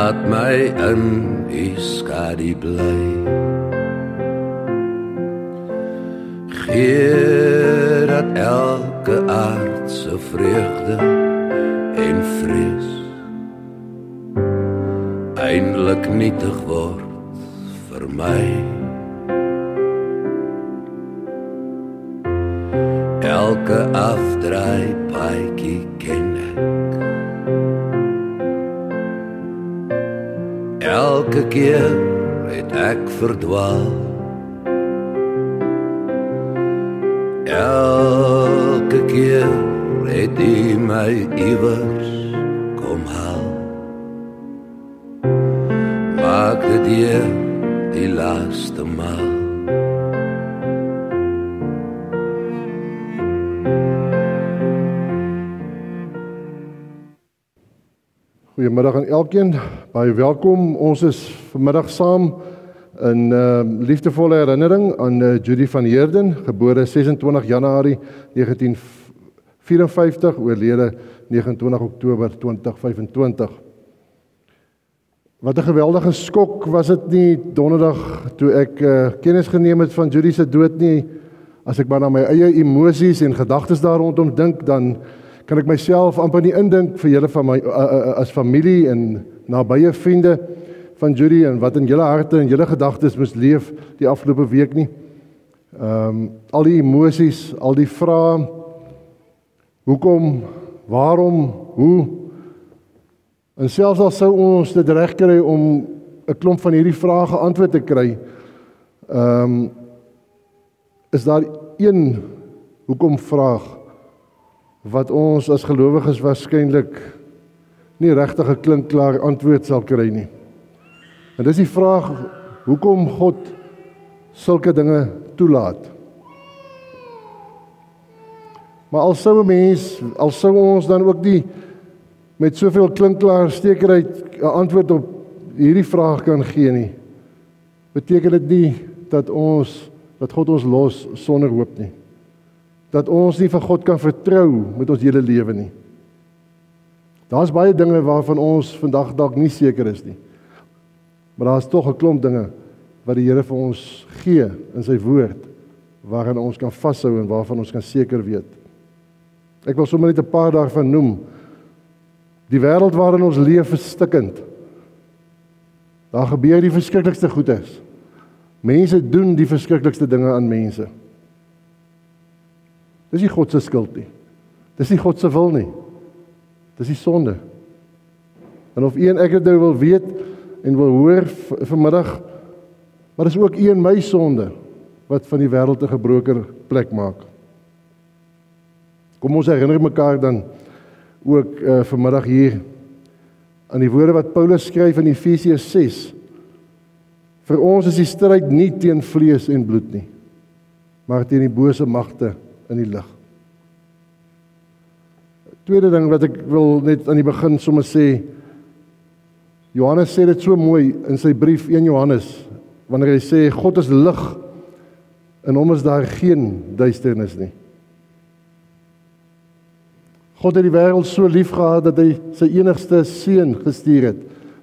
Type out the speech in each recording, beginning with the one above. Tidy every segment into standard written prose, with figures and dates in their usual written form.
Laat my in U skadu bly. Gee dat elke aardse vreugde en vrees eindelik nietig word vir my. Elke afdraai paadjie ken ek. Elke keer het ek verdwaal. Elke keer het U my iewers kom haal. Maak dit hier die laaste maal. Goeiemiddag aan elkeen, baie welkom. Ons is vanmiddag saam in liefdevolle herinnering aan Judy van Heerden, gebore 26 Januarie 1954, oorlede 29 Oktober 2025. Wat 'n geweldige skok was dit nie donderdag toe ek kennis geneem het van Judy se dood nie. As ek maar na my eie emosies en gedagtes daar rondom dink, dan kan ek myself amper nie indink vir julle van my as familie en nabye vriende van Judy en wat in julle harte en julle gedagtes moes leef die afgelope week nie. Al die emosies, al die vrae, hoekom, waarom, hoe, en selfs al sou ons dit reg kry om 'n klomp van hierdie vrae geantwoord te kry, is daar een hoekom vraag wat ons as gelowiges waarskynlik nie regtig 'n klinkklaar antwoord sal kry nie. En dis die vraag, hoekom God sulke dinge toelaat. Maar al sou ons dan ook nie met soveel klinkklaar stekerheid 'n antwoord op hierdie vraag kan gee nie, beteken dit nie dat God ons los sonder hoop nie. Dat ons nie vir God kan vertrou met ons hele lewe nie. Daar's baie dinge waarvan ons vandag dalk nie seker is nie. Maar daar's tog 'n klomp dinge wat die Here vir ons gee in sy woord, waaraan ons kan vashou en waarvan ons kan seker weet. Ek wil sommer net 'n paar daarvan noem. Die wêreld waarin ons leef is stikkend. Daar gebeur die verskriklikste goedes. Mense doen die verskriklikste dinge aan mense. Dis nie God se skuld nie. Dis nie God se wil nie. Dis die sonde. En of ek dit nou wil weet en wil hoor vanmiddag, maar dis ook my sonde wat van die wêreld 'n gebroke plek maak. Kom ons herinner mekaar dan ook vanmiddag hier aan die woorde wat Paulus skryf in Efesiërs 6. Vir ons is die stryd nie teen vlees en bloed nie, maar teen die bose magte in die lig. Tweede ding wat ek wil net aan die begin sommer sê, Johannes sê dit so mooi in sy brief 1 Johannes, wanneer hy sê, God is lig, in hom is daar geen duisternis nie. God het die wêreld so lief gehad, dat hy sy enigste seun gestuur het,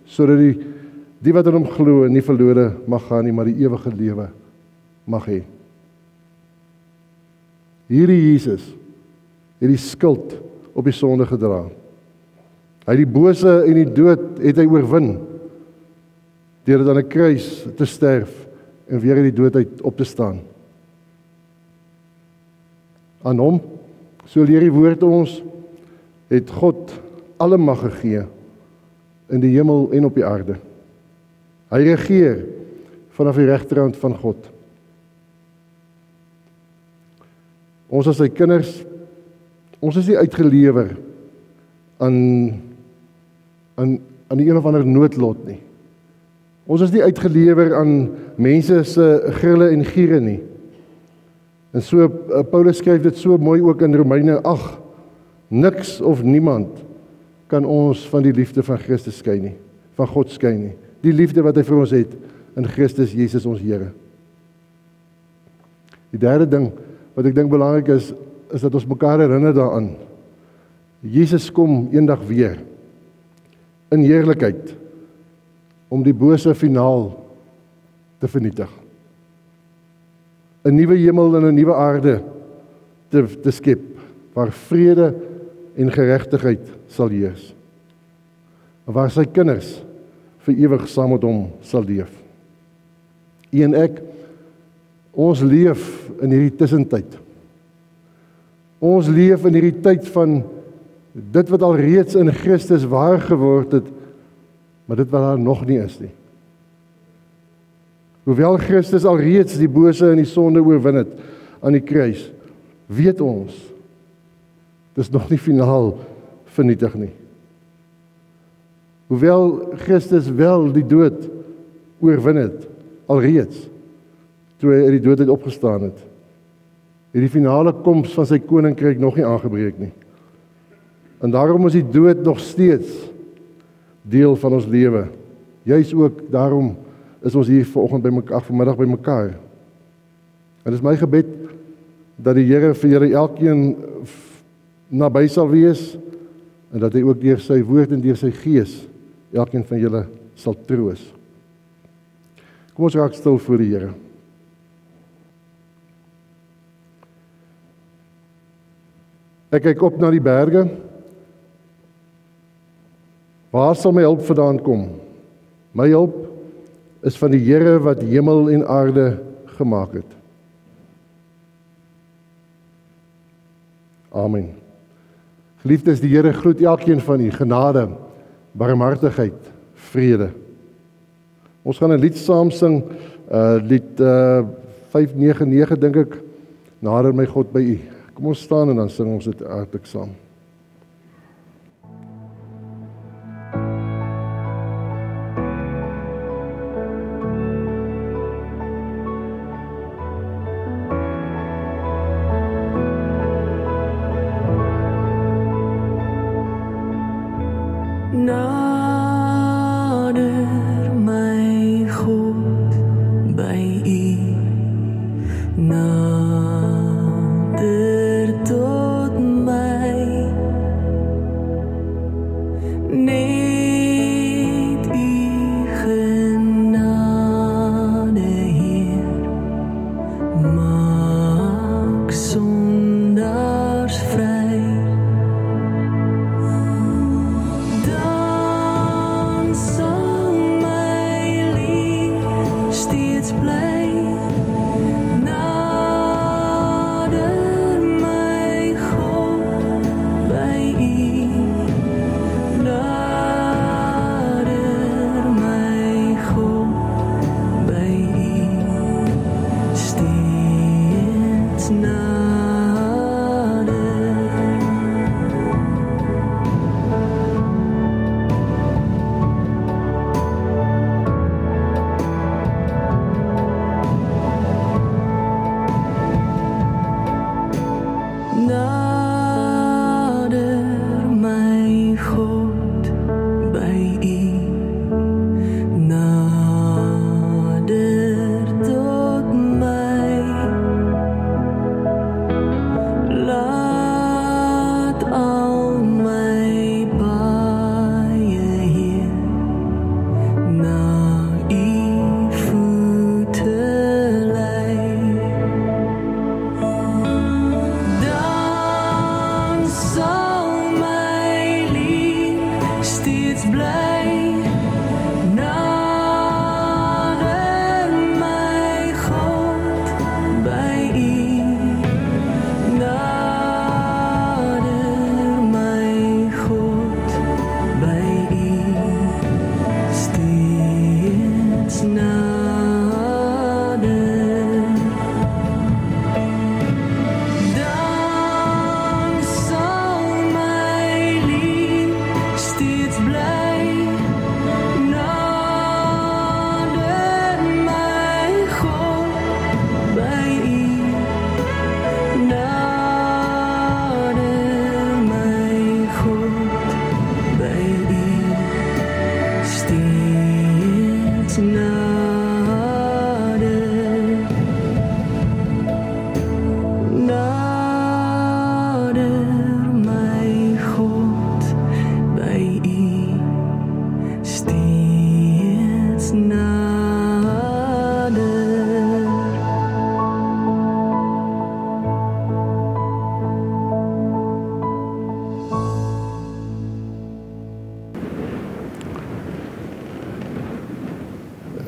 sodat die wat in hom glo nie verlore mag gaan nie, maar die ewige lewe mag hê. Hierdie Jesus het die skuld op die sonde gedra. Hy het die bose en die dood het hy oorwin, deur dit aan 'n kruis te sterf en weer uit die dood uit op te staan. Aan hom, so leer die woord ons, het God alle mag gegee in die hemel en op die aarde. Hy regeer vanaf die regterhand van God. Ons as sy kinders, ons is nie uitgelewer aan die een of ander noodlot nie. Ons is nie uitgelewer aan mense se grille en giere nie. En so Paulus skryf dit so mooi ook in Romeine 8. Niks of niemand kan ons van die liefde van Christus skei nie, van God skei nie. Die liefde wat hy vir ons het in Christus Jesus ons Here. Die derde ding wat ek dink belangrik is dat ons mekaar herinner daaraan. Jesus kom eendag weer in heerlikheid om die bose finaal te vernietig. 'n Nuwe hemel en 'n nuwe aarde te skep, waar vrede en geregtigheid sal heers. En waar sy kinders vir ewig saam met hom sal leef. U en ek, ons leef in hierdie tussentyd. Ons leef in hierdie tyd van dit wat al reeds in Christus waar geword het, maar dit wat daar nog nie is nie. Hoewel Christus al reeds die bose en die sonde oorwin het aan die kruis, weet ons, dit is nog nie finaal vernietig nie. Hoewel Christus wel die dood oorwin het, alreeds, toe hy uit die dood uit opgestaan het, het die finale koms van sy koninkryk nog nie aangebreek nie. En daarom is die dood nog steeds deel van ons lewe. Juis ook daarom is ons hier vanmiddag by mekaar. En dit is my gebed dat die Here vir julle elkeen naby sal wees en dat hy ook deur sy woord en deur sy gees elkeen van julle sal troos. Kom ons raak stil voor die Here. Ek kyk op na die berge. Waar sal my hulp vandaan kom? My hulp is van die Here wat hemel en aarde gemaak het. Amen. Geliefdes, die Here groet elkeen van u genade, barmhartigheid, vrede. Ons gaan 'n lied saam sing, lied 599 dink ek, nader my God by u. Kom ons staan en dan sing ons dit hartlik saam. Nader my God by u, nader tot my, net u genade Heer, maak sondaars vry. Steeds blij.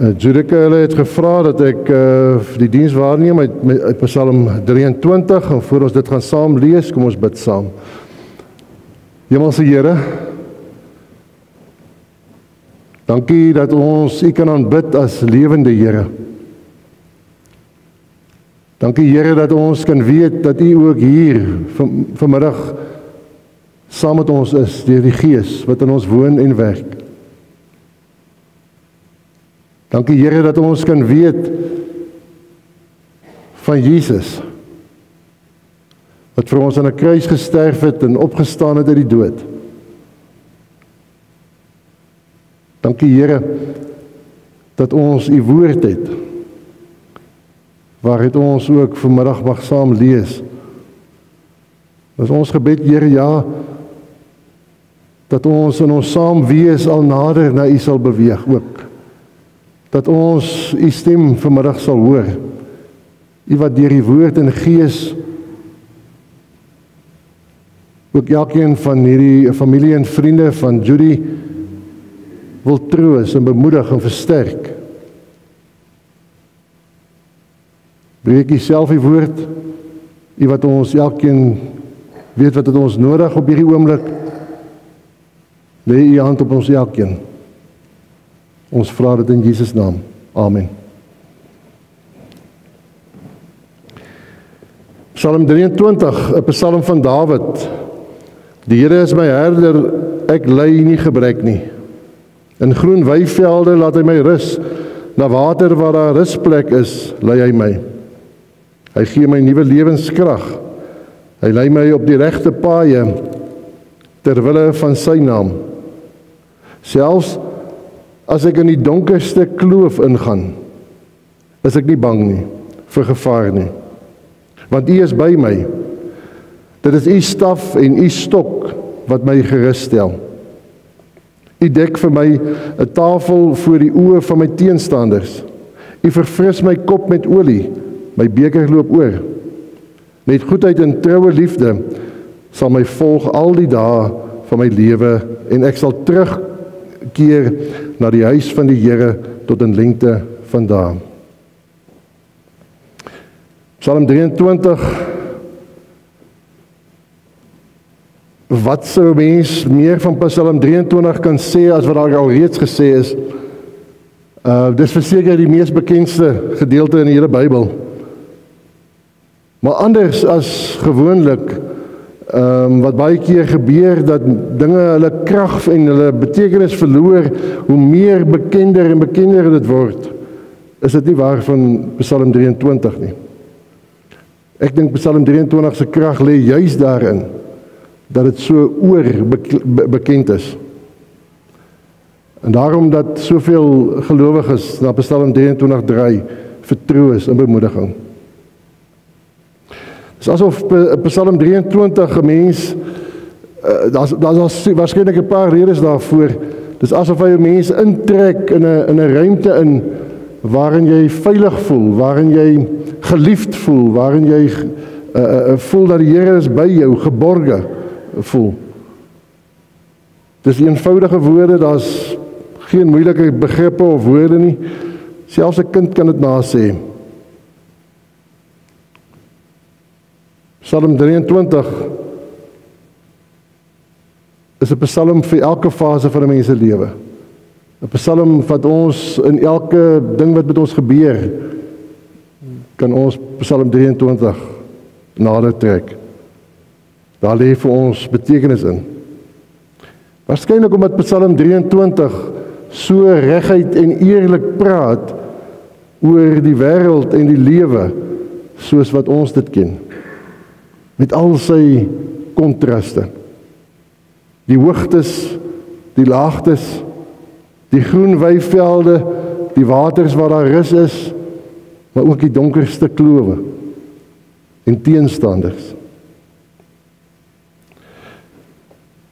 Judika, hulle het gevra dat ek die diens waarneem uit Psalm 23, en voor ons dit gaan saam lees, kom ons bid saam. Hemelse Here, dankie dat ons U kan aanbid as lewende Here. Dankie Here dat ons kan weet dat U ook hier vanmiddag saam met ons is, deur die Gees wat in ons woon en werk. Dankie Here dat ons kan weet van Jesus, wat vir ons aan 'n kruis gesterf het en opgestaan het uit die dood. Dankie Here dat ons U woord het, waaruit ons ook vanmiddag mag saam lees. Dis ons gebed Here, ja, dat ons in ons saam wees al nader na U sal beweeg ook. Dat ons U stem vanmiddag sal hoor. U wat deur die woord en gees ook elkeen van hierdie familie en vriende van Judy wil troos en bemoedig en versterk. Breek U self U woord, U wat ons elkeen weet wat het ons nodig op hierdie oomblik. Lê U hand op ons elkeen. Ons vra dit in Jesus naam. Amen. Psalm 23, 'n psalm van Dawid. Die Here is my herder, ek ly nie gebrek nie. In groen weivelde laat hy my rus, na water waar daar rusplek is, lei hy my. Hy gee my nuwe lewenskrag. Hy lei my op die regte paaie, ter wille van sy naam. Selfs as ek in die donkerste kloof ingaan, is ek nie bang nie, vir gevaar nie. Want U is by my. Dit is U staf en U stok wat my gerus stel. U dek vir my 'n tafel voor die oë van my teenstanders. U verfris my kop met olie, my beker loop oor. Met goedheid en troue liefde sal my volg al die dae van my lewe, en ek sal terugkeer na die huis van die Here tot in lengte van dae. Psalm 23. Wat sou mens meer van Psalm 23 kan sê as wat daar al reeds gesê is? Dis verseker die mees bekendste gedeelte in die hele Bybel. Maar anders as gewoonlik, wat baie keer gebeur, dat dinge hulle krag en hulle betekenis verloor, hoe meer bekender en bekender dit word, is dit nie waar van Psalm 23 nie. Ek dink Psalm 23 se krag lê juis daarin, dat dit so oorbekend is. En daarom dat soveel gelowiges na Psalm 23 draai vir troos en bemoediging. Dit is asof Psalm 23 'n mens, daar's waarskynlik 'n paar redes daarvoor. Dit is asof hy 'n mens intrek in 'n ruimte in waarin jy veilig voel, waarin jy geliefd voel, waarin jy voel dat die Here is by jou, geborge voel. Dis eenvoudige woorde, daar's geen moeilike begrippe of woorde nie. Selfs 'n kind kan dit nasê. Psalm 23 is 'n psalm vir elke fase van 'n mens se lewe. 'n Psalm wat ons in elke ding wat met ons gebeur, kan ons Psalm 23 nader trek. Daar lê vir ons betekenis in. Waarskynlik omdat Psalm 23 so reguit en eerlik praat oor die wêreld en die lewe soos wat ons dit ken. Met al sy kontraste. Die hoogtes, die laagtes, die groen weivelde, die waters waar daar rus is, maar ook die donkerste klowe en teenstanders.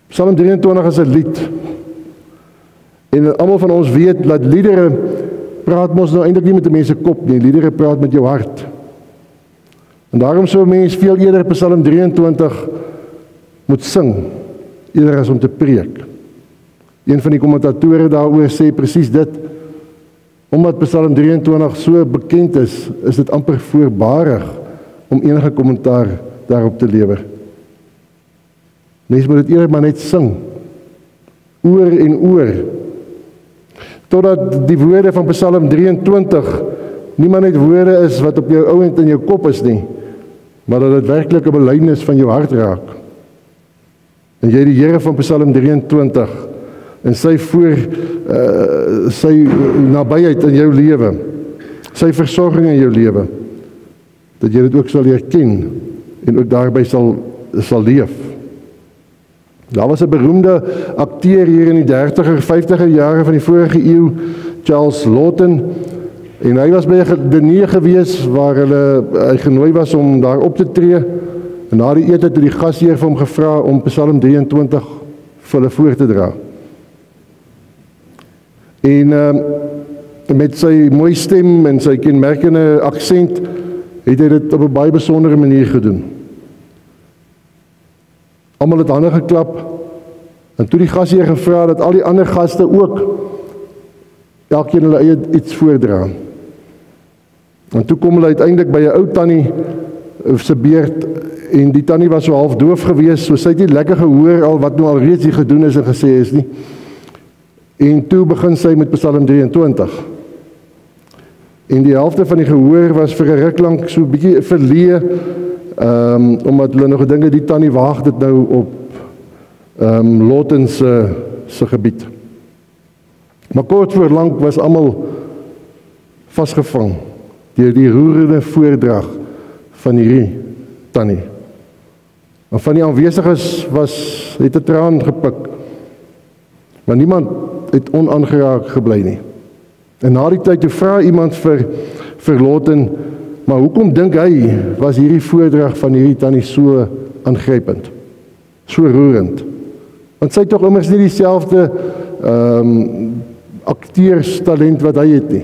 Psalm 23 is 'n lied. En almal van ons weet dat liedere praat mos nou eintlik nie met 'n mens se kop nie, liedere praat met jou hart. En daarom sou 'n mens veel eerder Psalm 23 moet sing, eerder as om te preek. Een van die kommentatore daaroor sê presies dit. Omdat Psalm 23 so bekend is dit amper voorbarig om enige kommentaar daarop te lewer. Mens moet dit eerder maar net sing, oor en oor, totdat die woorde van Psalm 23 nie maar net woorde is wat op jou ouend in jou kop is nie, maar dat dit werklik 'n belydenis van jou hart raak. En jy die Here van Psalm 23 en sy sy nabyheid in jou lewe, sy versorging in jou lewe, dat jy dit ook sal leer ken en ook daarby sal leef. Daar was 'n beroemde akteur hier in die 30er, 50er jare van die vorige eeu, Charles Laughton, en hy was by 'n diner gewees waar hy genooi was om daar op te tree, en na die ete het die gasheer vir hom gevra om Psalm 23 vir hulle voor te dra. En met sy mooi stem en sy kenmerkende aksent het hy dit op 'n baie besondere manier gedoen. Almal het hande geklap, en toe die gasheer gevra dat al die ander gaste ook elkeen hulle eie iets voordra. En toe kom hulle uiteindelik by 'n ou tannie se beurt, en die tannie was so half doof gewees, so sy het nie lekker gehoor al wat nou al reeds hier gedoen is en gesê is nie. En toe begin sy met Psalm 23. En die helfte van die gehoor was vir 'n ruk lank so 'n bietjie verleë, omdat hulle nog gedink het die tannie waag dit nou op Laughton se gebied. Maar kort voor lank was almal vasgevang deur die roerende voordrag van hierdie tannie. En van die aanwesiges het 'n traan gepik, maar niemand het onaangeraak gebly nie. En na die tyd toe vra iemand vir Laughton, maar hoekom dink hy was hierdie voordrag van hierdie tannie so aangrypend, so roerend? Want sy het tog immers nie dieselfde akteurstalent wat hy het nie.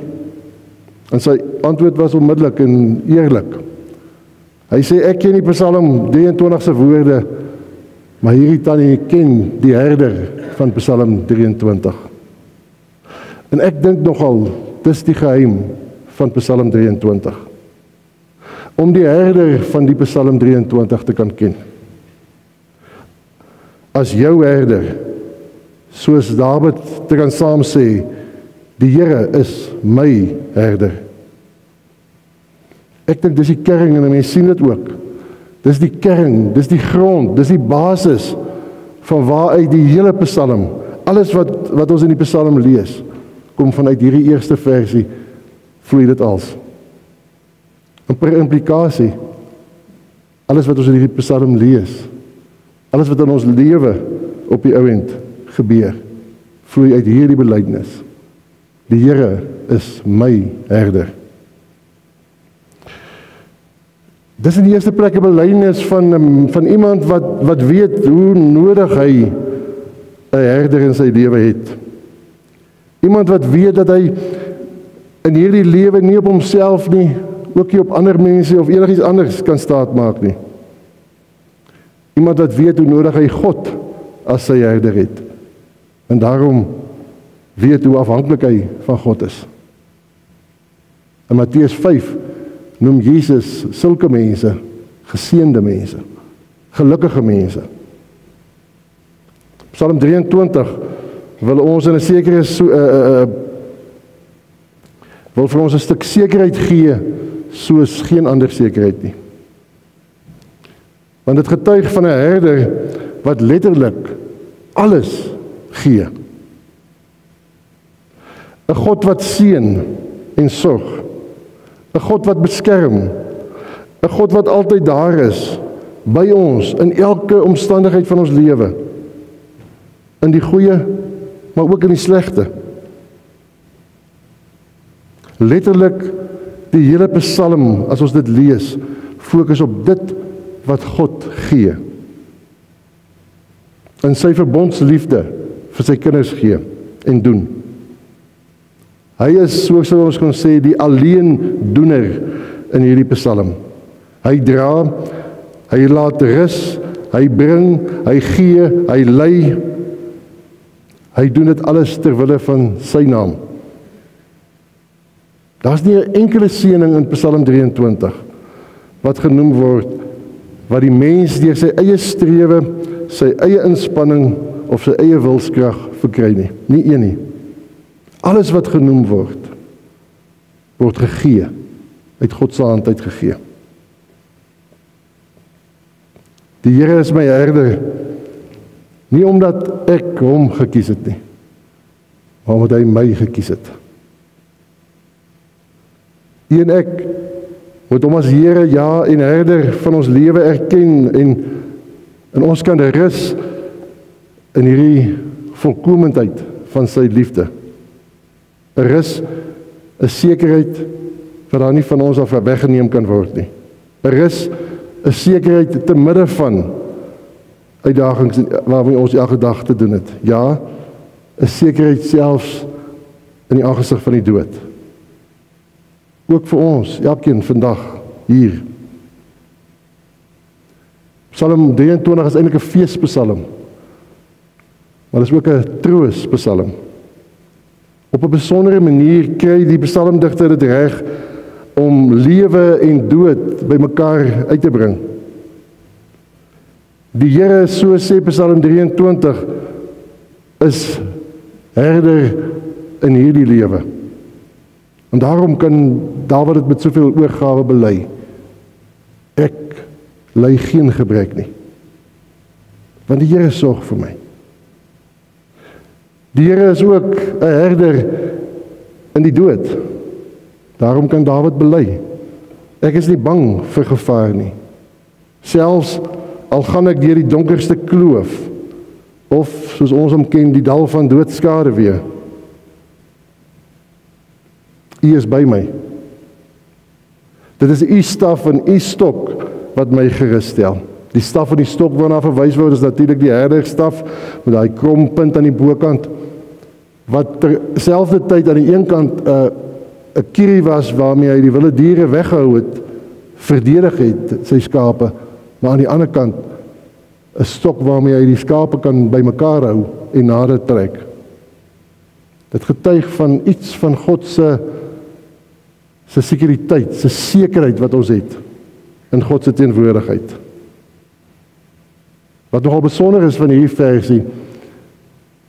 En sy antwoord was onmiddellik en eerlik. Hy sê, ek ken die Psalm 23 se woorde, maar hierdie tannie ken die herder van Psalm 23. En ek dink nogal, dis die geheim van Psalm 23. Om die herder van die Psalm 23 te kan ken. As jou herder, soos Dawid te kan saam sê, die Here is my herder. Ek dink dis die kern, en mense sien dit ook. Dis die kern, dis die grond, dis die basis van waaruit die hele Psalm, alles wat ons in die Psalm lees, kom vanuit hierdie eerste versie, vloei dit als. En per implikasie, alles wat ons in hierdie Psalm lees, alles wat in ons lewe op die ouend gebeur, vloei uit hierdie belydenis. Die Here is my herder. Dis in die eerste plek 'n belydenis van iemand wat weet hoe nodig hy 'n herder in sy lewe het. Iemand wat weet dat hy in hierdie lewe nie op homself nie, ook nie op ander mense of enigiets anders kan staatmaak nie. Iemand wat weet hoe nodig hy God as sy herder het. En daarom weet hoe afhanklik hy van God is. In Matteus 5 noem Jesus sulke mense geseënde mense, gelukkige mense. Psalm 23 wil ons in 'n sekere wil vir ons 'n stuk sekerheid gee soos geen ander sekerheid nie. Want dit getuig van 'n herder wat letterlik alles gee. 'n God wat seën en sorg. 'n God wat beskerm. 'n God wat altyd daar is by ons in elke omstandigheid van ons lewe. In die goeie, maar ook in die slegte. Letterlik die hele Psalm, as ons dit lees, fokus op dit wat God gee. In sy verbondsliefde vir sy kinders gee en doen. Hy is, soos ons kon sê, die alleendoener in hierdie Psalm. Hy dra, hy laat rus, hy bring, hy gee, hy lei. Hy doen dit alles ter wille van sy naam. Daar's nie 'n enkele seëning in Psalm 23 wat genoem word wat die mens deur sy eie strewe, sy eie inspanning of sy eie wilskrag verkry nie. Nie een nie. Alles wat genoem word gegee, uit God se hand uitgegee. Die Here is my herder, nie omdat ek hom gekies het nie, maar omdat hy my gekies het. U en ek moet hom as Here, ja, en herder van ons lewe erken en ons kan rus in hierdie volkomendheid van sy liefde. 'n Rus, 'n sekerheid wat daar nie van ons af weggeneem kan word nie. 'n Rus, 'n sekerheid te midde van uitdagings waarmee ons elke dag te doen het. Ja, 'n sekerheid selfs in die aangesig van die dood. Ook vir ons, elkeen vandag hier. Psalm 23 is eintlik 'n feespsalm, maar dit is ook 'n troospsalm. Op 'n besondere manier kry die psalmdigter dit reg om lewe en dood bymekaar uit te bring. Die Here, so sê Psalm 23, is herder in hierdie lewe. En daarom kan Dawid dit met soveel oorgawe bely. Ek ly geen gebrek nie, want die Here sorg vir my. Die Here is ook 'n herder in die dood. Daarom kan Dawid bely. Ek is nie bang vir gevaar nie. Selfs al gaan ek deur die donkerste kloof, of soos ons hom ken, die dal van doodskade weer. U is by my. Dit is u staf en u stok wat my gerus stel. Die staf en die stok waarna verwys word is natuurlik die herderstaf met daai krom punt aan die bokant, wat terselfdertyd aan die een kant 'n kierie was waarmee hy die wilde diere weggehou het, verdedig het sy skape, maar aan die ander kant 'n stok waarmee hy die skape kan bymekaar hou en nader trek. Dit getuig van iets van God se sekuriteit, se sekerheid wat ons het in God se teenwoordigheid. Wat nogal besonder is van hierdie versie,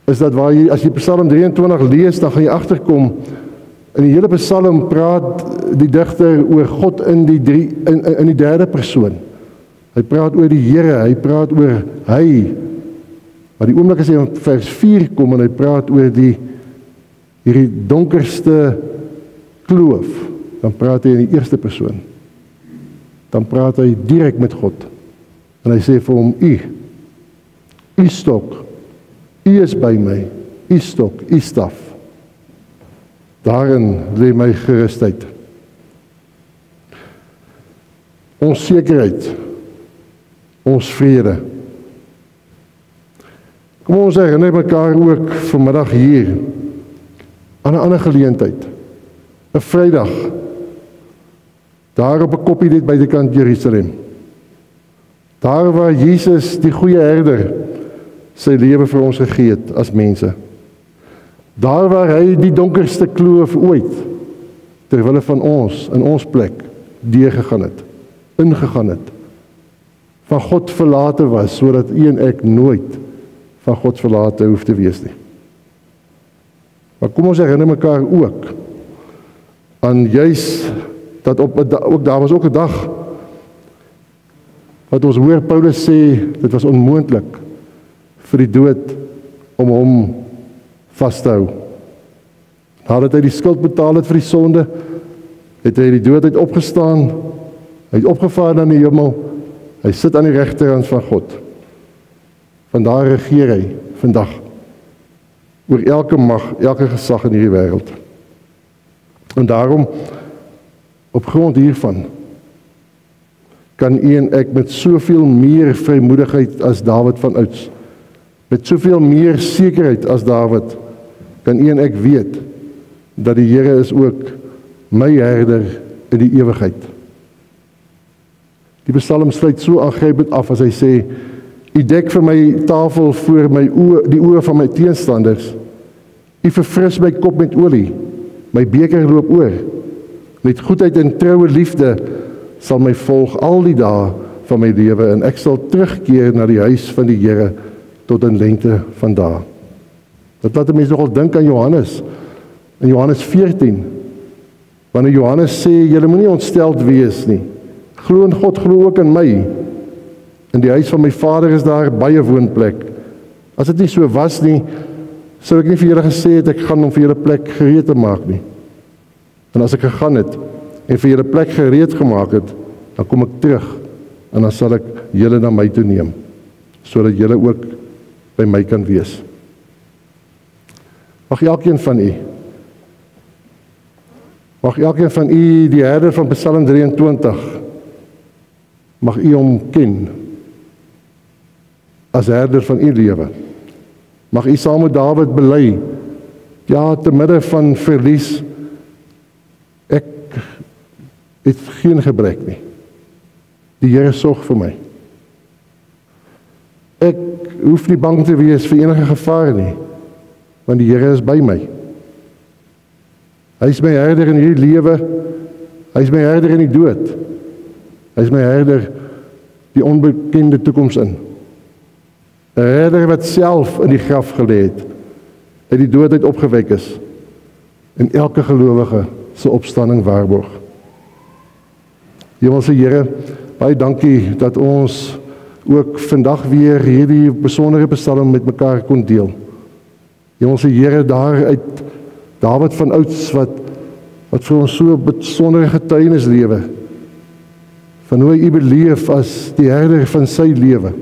is dat as jy Psalm 23 lees, dan gaan jy agterkom, in die hele Psalm praat die digter oor God in die derde persoon. Hy praat oor die Here, hy praat oor hy. Maar die oomblik as hy in vers 4 kom en hy praat oor hierdie donkerste kloof, dan praat hy in die eerste persoon. Dan praat hy direk met God. En hy sê vir hom, u stok, u is by my, u stok, u staf. Daarin lê my gerusheid. Ons sekerheid, ons vrede. Kom ons herinner mekaar ook vanmiddag hier aan 'n ander geleentheid. 'n Vrydag. Daar op 'n koppie net buitekant Jerusalem. Daar waar Jesus, die goeie herder, sy lewe vir ons gegee het as mense. Daar waar hy die donkerste kloof ooit terwille van ons in ons plek deurgegaan het, ingegaan het. Van God verlate was, sodat u en ek nooit van God verlate hoef te wees nie. Maar kom ons herinner mekaar ook aan juis dat ook daar was ook 'n dag wat ons hoor Paulus sê dit was onmoontlik vir die dood om hom vas te hou. Nadat hy die skuld betaal het vir die sonde, het hy die dood uit opgestaan, hy het opgevaar na die hemel, hy sit aan die regterhand van God. Vandaar regeer hy vandag oor elke mag, elke gesag in hierdie wêreld. En daarom, op grond hiervan, kan u en ek met soveel meer vrymoedigheid as Dawid van ouds, met soveel meer sekerheid as Dawid, kan u en ek weet, dat die Here is ook my herder in die ewigheid. Die Psalm sluit so aangrypend af as hy sê, u dek vir my tafel voor my die oë van my teenstanders, u verfris my kop met olie, my beker loop oor, Met goedheid en troue liefde sal my volg al die dae van my lewe en ek sal terugkeer na die huis van die Here tot in lengte van dae. Dit laat mense nogal dink aan Johannes. In Johannes 14, wanneer Johannes sê, julle moenie ontsteld wees nie. Glo in God, glo ook in my. In die huis van my Vader is daar baie woonplek. As dit nie so was nie, sou ek nie vir julle gesê het, ek gaan om vir julle plek gereed te maak nie. En as ek gegaan het, en vir julle plek gereed gemaak het, dan kom ek terug, en dan sal ek julle na my toe neem, sodat julle ook by my kan wees. Mag elkeen van u, die herder van Psalm 23, mag u hom ken, as herder van u lewe. Mag u saam met Dawid bely, ja, te midde van verlies, ek het geen gebrek nie. Die Here sorg vir my. Ek hoef nie bang te wees vir enige gevaar nie, want die Here is by my. Hy is my herder in hierdie lewe, hy is my herder in die dood. Hy is my herder die onbekende toekoms in. 'n herder wat self in die graf gelê het, uit die dood uit opgewek is, en elke gelowige se opstanding waarborg. Hemelse Here, baie dankie dat ons ook vandag weer hierdie besondere psalm met mekaar kon deel. Hemelse Here, daar uit Dawid van ouds wat vir ons so besondere getuienis lewe, van hoe hy beleef as die herder van sy lewe.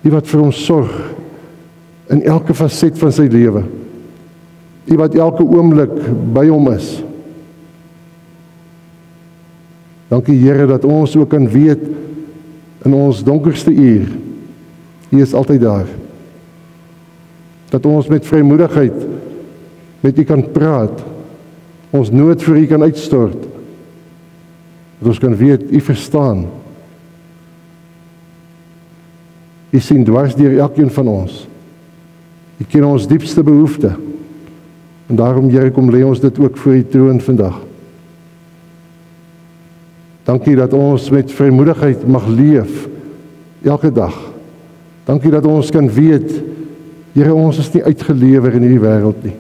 Die wat vir ons sorg in elke faset van sy lewe. Die wat elke oomblik by hom is. Dankie Here dat ons ook kan weet in ons donkerste uur, U is altyd daar. Dat ons met vrymoedigheid met U kan praat, ons nood vir U kan uitstort. Dat ons kan weet, U verstaan. U sien dwars deur elkeen van ons. U ken ons diepste behoefte. En daarom, Here, kom lê ons dit ook voor U troon vandag. Dankie dat ons met vrymoedigheid mag leef, elke dag. Dankie dat ons kan weet, Here, ons is nie uitgelewer in hierdie wêreld nie.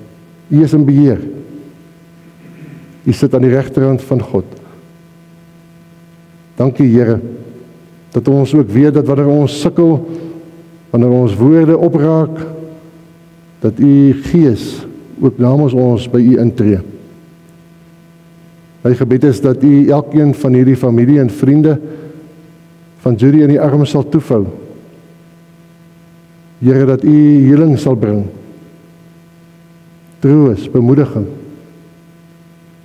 U is in beheer. U sit aan die regterhand van God. Dankie, Here, dat ons ook weet dat wanneer ons sukkel, wanneer ons woorde opraak, dat U Gees ook namens ons by U intree. My gebed is dat U elkeen van hierdie familie en vriende van Judy in die arm sal toevou. Here, dat U heling sal bring. Troos, bemoediging.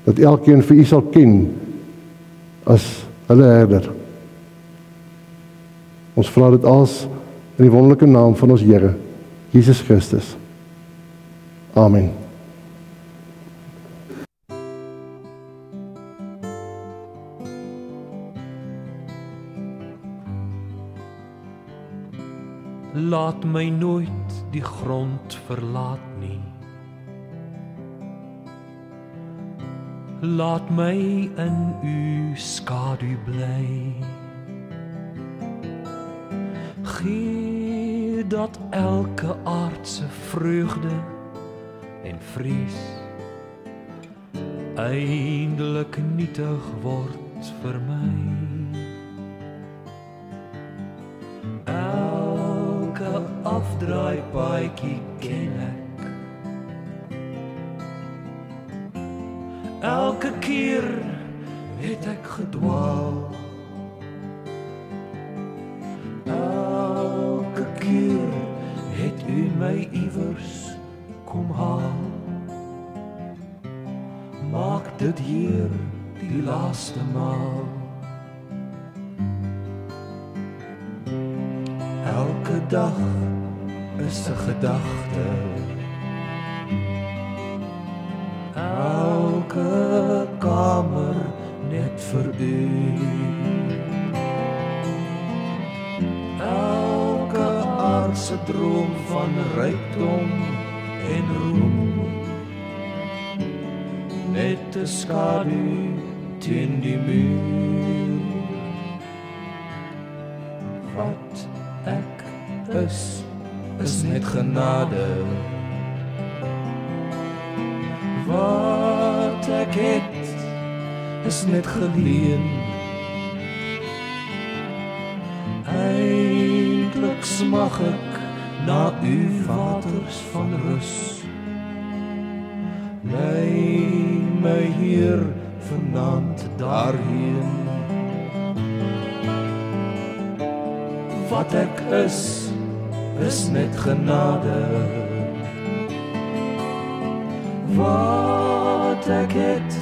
Dat elkeen vir U sal ken as hulle herder. Ons vra dit als in die wonderlike naam van ons Here, Jesus Christus. Amen. Laat my nooit die grond verlaat nie. Laat my in U skadu bly. Gee dat elke aardse vreugde en vrees eindelik nietig word vir my. Elke afdraai paadjie ken ek. Elke keer het ek gedwaal. Elke keer het U my iewers kom haal. Maak dit hier die laaste maal. Elke dag is 'n gedagte. Elke kamer net vir U. Elke aardse droom van rykdom en roem, net 'n skadu teen die muur. Wat ek is net genade. Wat ek het, is net geleen. Eindelijk smag ek na u waters van rus. Lei my Heer vanaand daarheen. Wat ek is net genade. Wat ek het,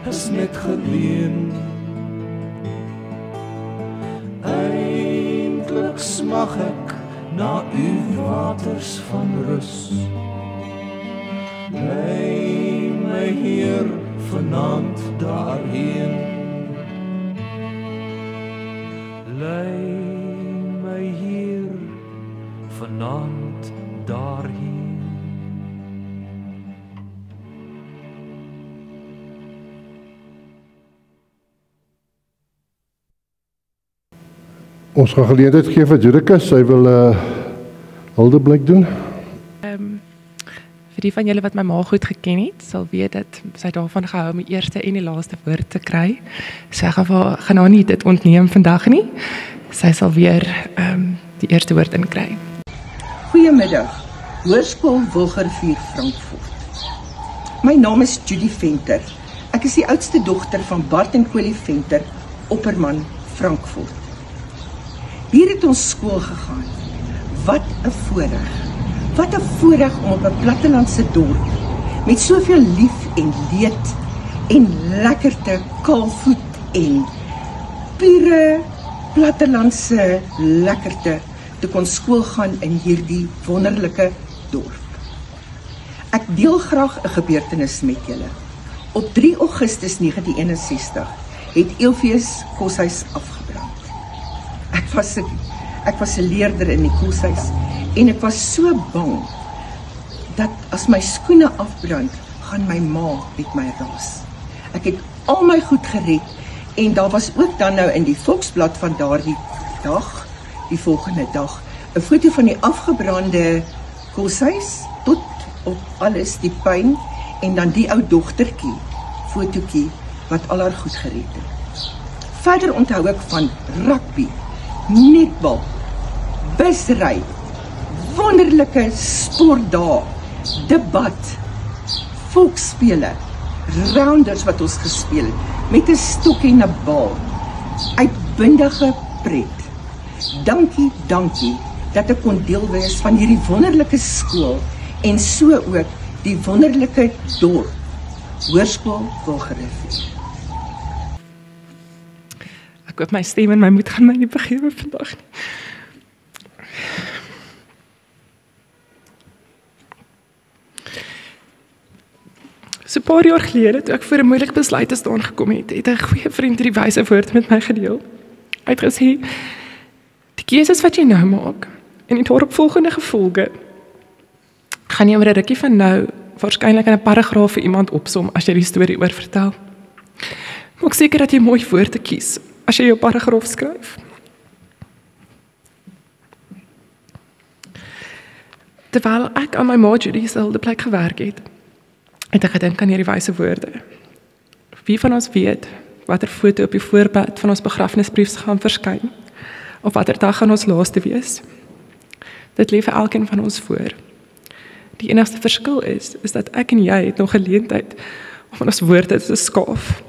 is net geleen. Eindelijk smag ek na u waters van rus. Lei my Heer vanaand daarheen. Lei my Heer vanaand daarheen. Ons gaan geleentheid gee vir Judicus, sy wil huldeblyk doen. Vir die van julle wat my ma goed geken het, sal weet dat sy daarvan gehou om die eerste en die laaste woord te kry. So ek gaan haar nie dit ontneem vandag nie. Sy sal weer die eerste woord inkry. Goeiemiddag, Hoërskool Wilgervuur Frankfurt. My naam is Judy Venter. Ek is die oudste dogter van Bart en Collie Venter, Opperman, Frankfurt. Hier het ons skool gegaan. Wat 'n voorreg. Wat 'n voorreg om op 'n plattelandse dorp met soveel lief en leed en lekkerte, kaalvoet en pure plattelandse lekkerte te kon skool gaan in hierdie wonderlike dorp. Ek deel graag 'n gebeurtenis met julle. Op 3 Augustus 1961 het Eelfees koshuis afgebrand. Ek was 'n leerder in die koshuis en ek was so bang dat as my skoene afbrand, gaan my ma met my raas. Ek het al my goed gered en daar was ook dan nou in die Volksblad van daardie dag, die volgende dag, 'n foto van die afgebrande koshuis tot op alles die pyn en dan die ou dogtertjie, fotootjie wat al haar goed gered het. Verder onthou ek van rugby, netbal, busry, wonderlike sportdae, debat, volksspele, rounders wat ons gespeel het, met 'n stok en 'n bal. Uitbundige pret. Dankie dat ek kon deel wees van hierdie wonderlike skool en so ook die wonderlike dorp, Hoërskool Wilgervuur. Ek hoop my stem en my moed gaan my nie begewe vandag nie. So 'n paar jaar gelede, toe ek voor 'n moeilike besluit te staan gekom het, het 'n goeie vriend hierdie wyse woord met my gedeel. Hy het gesê, die keuses wat jy nou maak, en die daaropvolgende gevolge, gaan jy oor 'n rukkie van nou waarskynlik in 'n paragraaf vir iemand opsom as jy die storie oor vertel. Maak seker dat jy mooi woorde kies as jy jou paragraaf skryf. Terwyl ek aan my ma Judy se huldeplek gewerk het ek gedink aan hierdie wyse woorde. Wie van ons weet watter foto op die voorblad van ons begrafnisbrief gaan verskyn? Of watter dag gaan ons laaste wees? Dit lê vir elkeen van ons voor. Die enigste verskil is dat ek en jy het nog geleentheid om aan ons woorde te skaaf.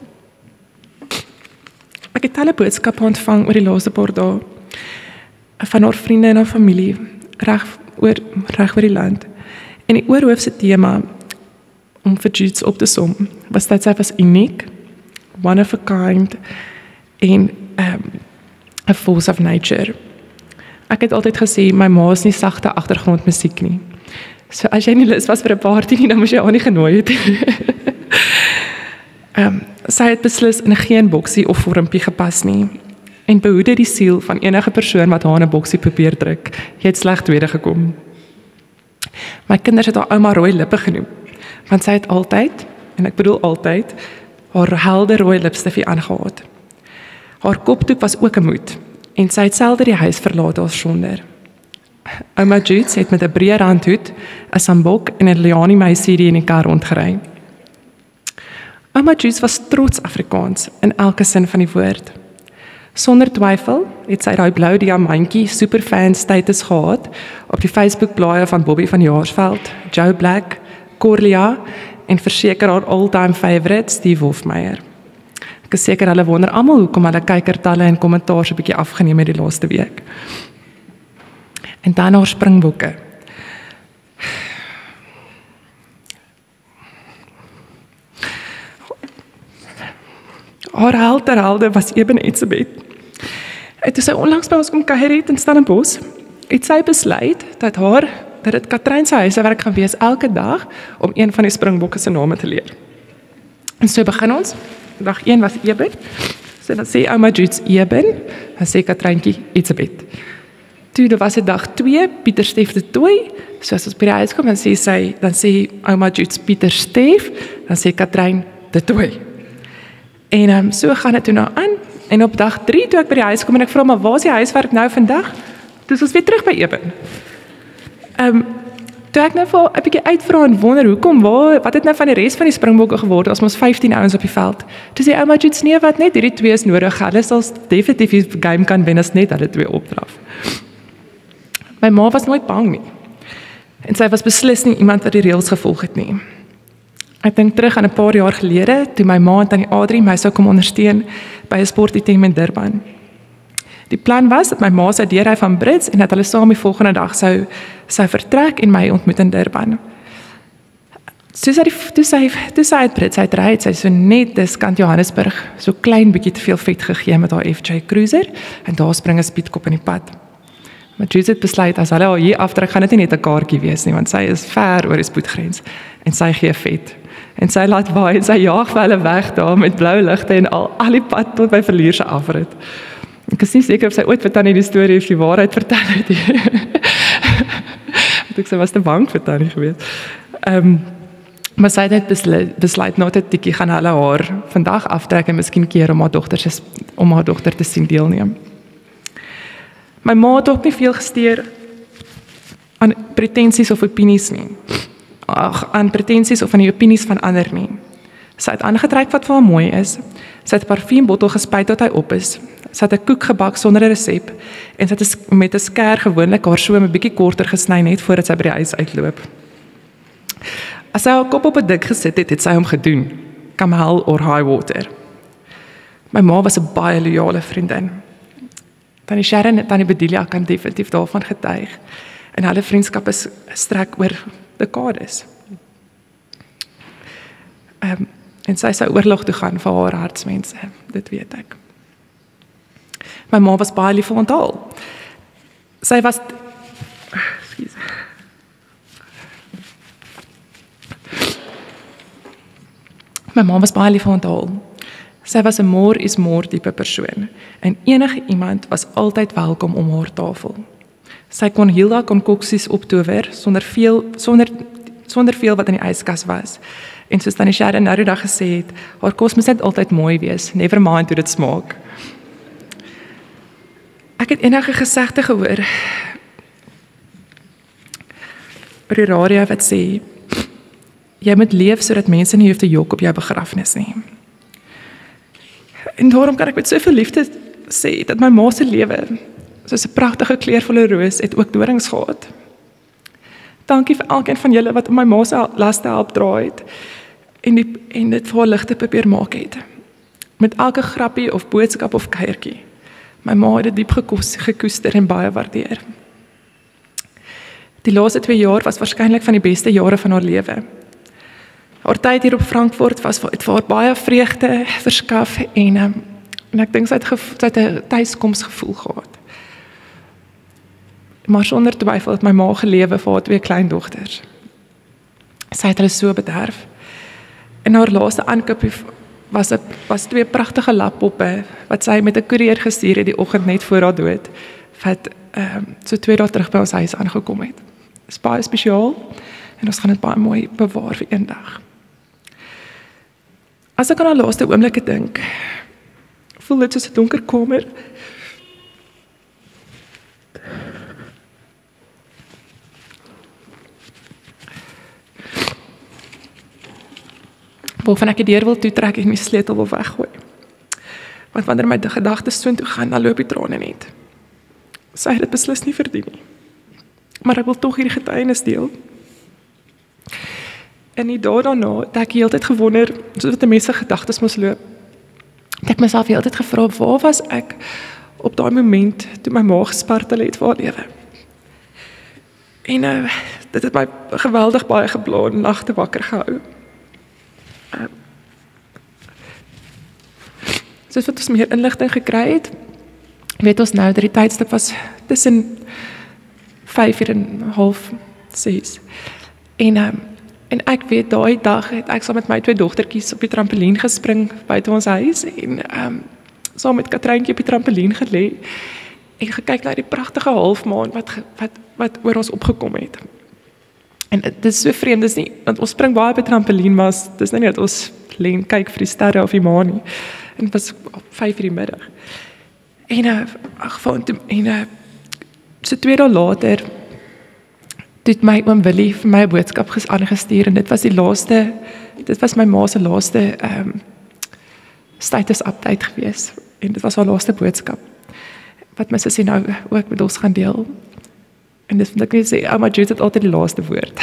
Ek het talle boodskappe ontvang oor die laaste paar dae van haar vriende en haar familie reg oor die land. En die oorhoofse tema om vir Judy op te som was dat sy was uniek, one of a kind en a force of nature. Ek het altyd gesê my ma is nie sagte agtergrondmusiek nie. So as jy nie lus was vir 'n party nie, dan moes jy haar nie genooi het. Sy het beslis in geen boksie of vormpie gepas nie en behoede die siel van enige persoon wat haar in 'n boksie probeer druk. Jy het sleg tweede gekom. My kinders het haar ouma rooi lippe genoem, want sy het altyd en ek bedoel altyd, haar helder rooi lipstifie aangehad. Haar kopdoek was ook 'n moed, en sy het selde die huis verlaat daarsonder. Ouma Judes het met 'n breë randhoed, 'n sambok en 'n Liani meisie in die kar rondgery. Ouma Judes was trots Afrikaans in elke sin van die woord. Sonder twyfel het sy daai blou diamantjie superfan status gehad op die Facebook-blaaie van Bobby van Jaarsveld, Joe Black, Corlia en verseker haar all-time favourite Steve Hofmeyer. Ek is seker hulle wonder almal hoekom hulle kykertalle en kommentaar so 'n bietjie afgeneem het die laaste week. En dan haar springbokke. Haar helde was Eben Etzebeth. En toe sy onlangs by ons kom kuier het in Stellenbosch, het sy besluit dat dit Katrein se huiswerk gaan wees elke dag om een van die springbokke se name te leer. En so begin ons. Dag 1 was Eben. So dan sê ouma Judes Eben, dan sê Katreintjie Etzebeth. Toe was dit dag 2, Pieter Steef de Tooi. So as ons by die huis kom, dan sê ouma Judes Pieter Steef, dan sê Katrein de Tooi. En so gaan dit toe nou aan. En op dag 3, toe ek by die huis kom en ek vra, maar waar is die huiswerk nou vandag? Toe is ons weer terug by Eben. Toe ek nou vir 'n bietjie uitvra en wonder, hoekom, wat het nou van die res van die springbokke geword, as ons 15 ouens op die veld? Toe sê ouma Judes, nee, wat net hierdie 2 is nodig, hulle sal definitief die game kan wen as net hulle 2 opdraf. My ma was nooit bang nie. En sy was beslis nie iemand wat die reëls gevolg het nie. Ek dink terug aan 'n paar jaar gelede, toe my ma en tannie Adrie my sou kom ondersteun by 'n sportitem in Durban. Die plan was dat my ma sou deurry van Brits en dat hulle saam die volgende dag sou vertrek en my ontmoet in Durban. Toe sy uit Brits uitry, het sy so net dis kant Johannesburg so klein bietjie te veel vet gegee met haar FJ Cruiser en daar spring 'n speedkop in die pad. Maar Judes het besluit, as hulle al hier aftrek, gaan dit nie net 'n kaartjie wees nie, want sy is ver oor die spoedgrens en sy gee vet. En sy laat waai en sy jaag vir hulle weg daar met blou ligte en al die pad tot by Verlier se afrit. Ek is nie seker of sy ooit vir Tannie die storie of die waarheid vertel het nie. Want sy was te bang vir Tannie gewees. Maar sy het net besluit na 'n tikkie gaan hulle haar vandag aftrek en miskien keer om haar dogter te sien deelneem. My ma het ook nie veel gesteer aan pretensies of opinies nie. Aan pretensies of aan die opinies van ander nie. Sy het aangetrek wat vir haar mooi is. Sy het 'n parfuumbottel gespuit tot hy op is. Sy het 'n koek gebak sonder 'n resep en sy het met 'n skêr gewoonlik haar so 'n bietjie korter gesny net voordat sy by die huis uitloop. As sy haar kop op 'n dik gesit het, het sy hom gedoen. Come hell or high water. My ma was 'n baie loyale vriendin. Tannie Sharon en Tannie Bedelia kan definitief daarvan getuig. En hulle vriendskap is strek oor dekades. En sy sou oorlog toe gaan vir haar hartsmense, dit weet ek. My ma was baie lief vir onthal. Sy was My ma was baie lief vir onthal. Sy was 'n more is more tipe persoon en enige iemand was altyd welkom om haar tafel. Sy kon heeldag konkoksies optower sonder veel wat in die yskas was. En soos Tannie Sharon nou die dag gesê het, haar kos moet net altyd mooi wees, never mind hoe dit smaak. Ek het enige gesegde gehoor oor die radio wat sê, jy moet leef sodat mense nie hoef te jok op jou begrafnis nie. En daarom kan ek met soveel liefde sê dat my ma se lewe, soos 'n pragtige kleurvolle roos, het ook dorings gehad. Dankie vir elkeen van julle wat my ma se laste help dra het en dit vir haar ligte probeer maak het. Met elke grappie of boodskap of kuiertjie. My ma het dit diep gekoester en baie waardeer. Die laaste 2 jaar was waarskynlik van die beste jare van haar lewe. Haar tyd hier op Frankfurt het vir haar baie vreugde verskaf en ek dink sy het 'n tuiskomsgevoel gehad. Maar sonder twyfel het my ma gelewe vir haar 2 kleindogters. Sy het hulle so bederf. En haar laaste aankoop was 2 pragtige lappoppe wat sy met 'n koerier gestuur het die oggend net voor haar dood, wat so 2 dae terug by ons huis aangekom het. Dit is baie spesiaal en ons gaan dit baie mooi bewaar vir eendag. As ek aan haar laaste oomblikke dink, voel dit soos 'n donker kamer. Waarvan ek die deur wil toetrek en my sleutel wil weggooi. Want wanneer my gedagtes soontoe gaan, dan loop die trane net. Sy het dit beslis nie verdien nie. Maar ek wil tog hierdie getuienis deel. En die dae daarna, het ek heeltyd gewonder, soos wat 'n mens se gedagtes moes loop. Het ek myself heeltyd gevra, waar was ek op daai moment, toe my ma gespartel het vir haar lewe? En dit het my geweldig baie geblaar en nagte wakker gehou. Soos wat ons meer inligting gekry het, weet ons nou dat die tydstip was tussen 5:30 en 5:30. En ek weet, daai dag het ek saam met my 2 dogtertjies op die trampolien gespring buite ons huis en saam met Katryntjie op die trampolien gelê en gekyk na die pragtige halfmaan wat oor ons opgekom het. En dit is so vreemd, dis nie, want ons spring baie op die trampolien, maar dis nie dat ons lê en kyk vir die sterre of die maan nie. En dit was op 5:00 die middag. En so 2 dae later, het my oom Willie vir my 'n boodskap aangestuur en dit was my ma se laaste status update gewees. En dit was haar laaste boodskap. Wat my sussie nou ook met ons gaan deel. En dit vind ek net sê, ouma Judith het altyd die laaste woord.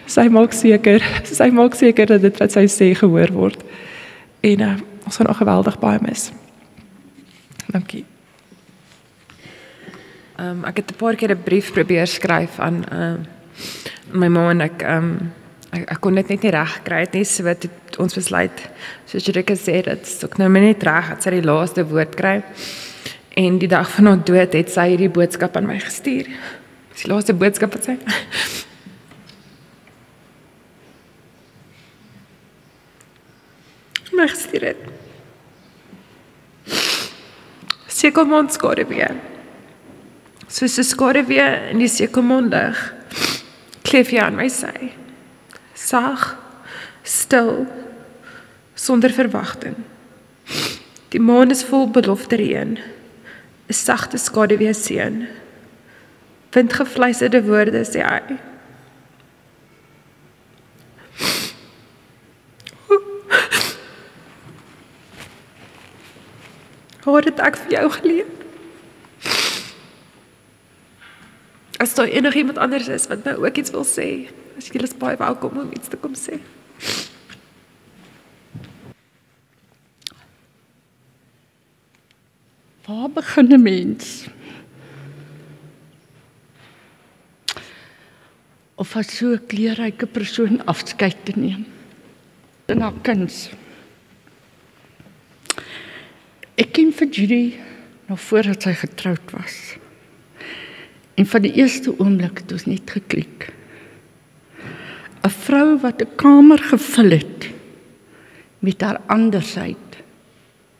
Sy maak seker dat dit wat sy sê gehoor word. En ons gaan ook geweldig baie mis. Dankie. Ek het 'n paar keer 'n brief probeer skryf aan my ma en ek kon dit net nie reg kry het nie, so wat het ons besluit, soos Jurika sê, dat is ook nou net reg, dat sy die laaste woord kry. En die dag van haar dood het sy hierdie boodskap aan my gestuur. Dis die laaste boodskap wat sy my gestuur het. Sekelmond skaduwee. Soos 'n skaduwee in die sekelmond lig, kleef jy aan my sy. Sag, stil, sonder verwagting. Die maan is vol belofte reën, 'n sagte skaduwee seën. Windgevleiserde woorde sê hy. Hoor het ek vir jou geleer? As daar enigiemand anders is wat nou ook iets wil sê, as julle is baie welkom om iets te kom sê. Waar begin 'n mens? Of as so 'n kleurryke persoon afskeid te neem in haar kuns. Ek ken vir Judy nog voordat sy getroud was. En van die eerste oomblik het ons net geklik. 'n Vrou wat 'n kamer gevul het met haar andersheid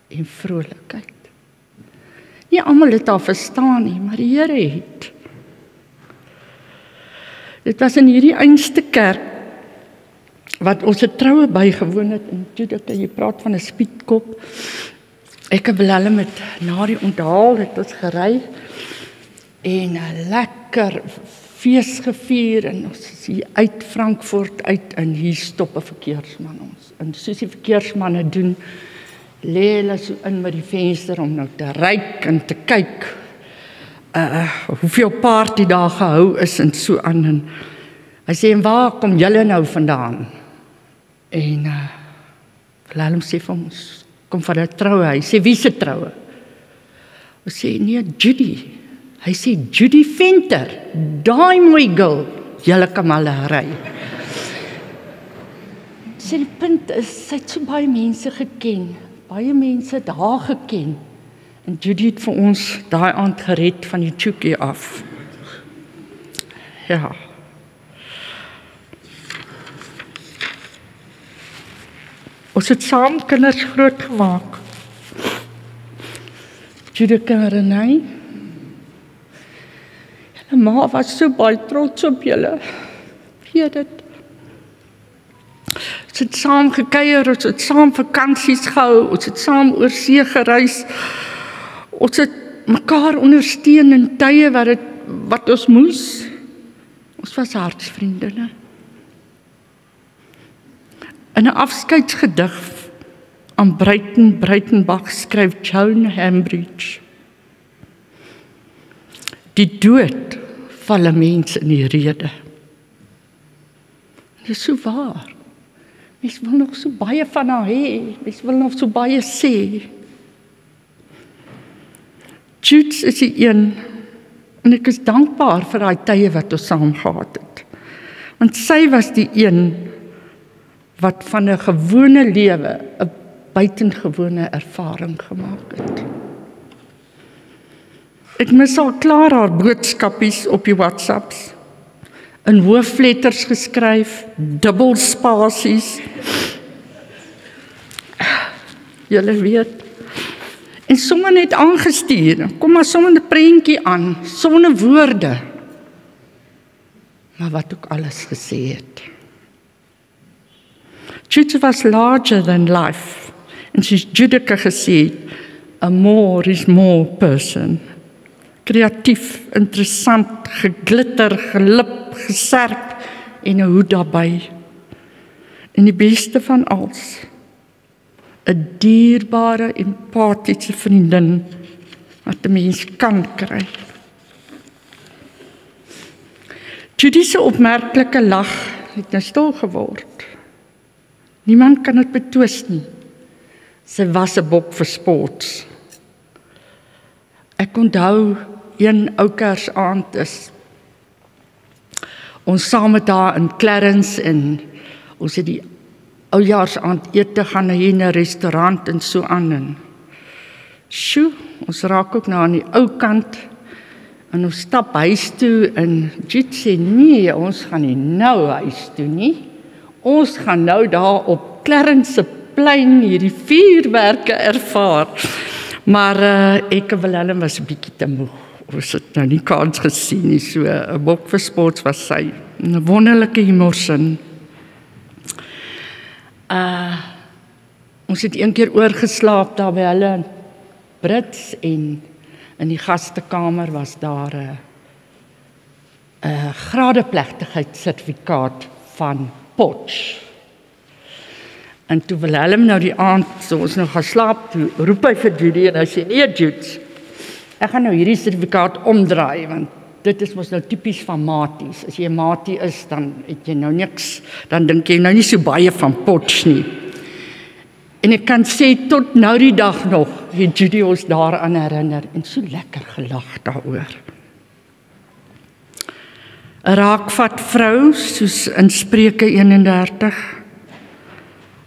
en vrolikheid. Nie almal het haar verstaan nie, maar die Here het. Dit was in hierdie einste kerk wat ons 'n troue bygewoon het en toe dat jy praat van 'n spietkop. Ek en Willem het na die onthaal het ons gery en 'n lekker fees gevier en ons is hier uit Frankfurt uit en hier stop 'n verkeersman ons. En soos die verkeersmanne doen, lê hulle so in met die venster om nou te ryk en te kyk hoeveel party daar gehou is en so aan. En hy sê, en waar kom julle nou vandaan? En Willem sê vir ons, kom van 'n troue. Hy sê, wie se troue? Ons sê, nee, Judy. Hy sê, Judy Venter, daai mooi girl, julle kan maar ry. Sê die punt is, sy het so baie mense geken, baie mense het haar geken, en Judy het vir ons daai aand gered van die tjoekie af. Ja. Ons het saam kinders groot gemaak. Judith en Renée. Julle ma was so baie trots op julle. Weet dit. Ons het saam gekuier, ons het saam vakansies gehou, ons het saam oor see gereis. Ons het mekaar ondersteun in tye wat ons moes. Ons was hartsvriendinne. In 'n afskeidsgedig aan Breitenbach skryf Joan Hambridge: Die dood val 'n mens in die rede. Dit is so waar. Mens wil nog so baie van haar hê, mens wil nog so baie sê. Jude is die een, en ek is dankbaar vir daai tye wat ons saam gehad het. Want sy was die een wat van 'n gewone lewe 'n buitengewone ervaring gemaak het. Ek mis al klaar haar boodskapies op die WhatsApps, in hoofletters geskryf, dubbelspasies. Julle weet. En sommer net aangestuur, kom maar sommer 'n prentjie aan, sonder woorde. Maar wat ook alles gesê het. Jude was larger than life. En soos Judika gesê het, a more is more person. Kreatief, interessant, geglitter, gelip, geserp en 'n hoed daarbey. En die beste van alles, 'n dierbare, empatiese vriendin wat 'n mens kan kry. Judy se opmerklike lag het nou stil geword. Niemand kan dit betwis nie. Sy was 'n bok vir sports. Ek onthou een ou Kersaand is ons saam met haar in Clarence en ons het die oujaarsaand ete gaan hier in 'n restaurant en so aan en sjoe, ons raak ook nou aan die ou kant en ons stap huis toe en Jude sê nee, ons gaan nie nou huis toe nie. Ons gaan nou daar op Clarence se plein hierdie vuurwerke ervaar. Maar ek en Willem was 'n bietjie te moeg. Ons het nou nie kans gesien nie, so 'n bok vir sports was sy. 'n Wonderlike humorsin. Ons het een keer oorgeslaap daar by hulle in Brits en in die gastekamer was daar 'n gradeplegtigheidssertifikaat van Potch. En toe Willem nou die aand, so ons nou gaan slaap, toe roep hy vir Judy en hy sê, nee Jude, ek gaan nou hierdie sertifikaat omdraai, want dit is mos nou typies van maties. As jy 'n matie is, dan het jy nou niks, dan dink jy nou nie so baie van Potch nie. En ek kan sê, tot nou die dag nog, het Judy ons daaraan herinner, en so lekker gelag daaroor. 'n Raakvat vrou, soos in Spreuke 31,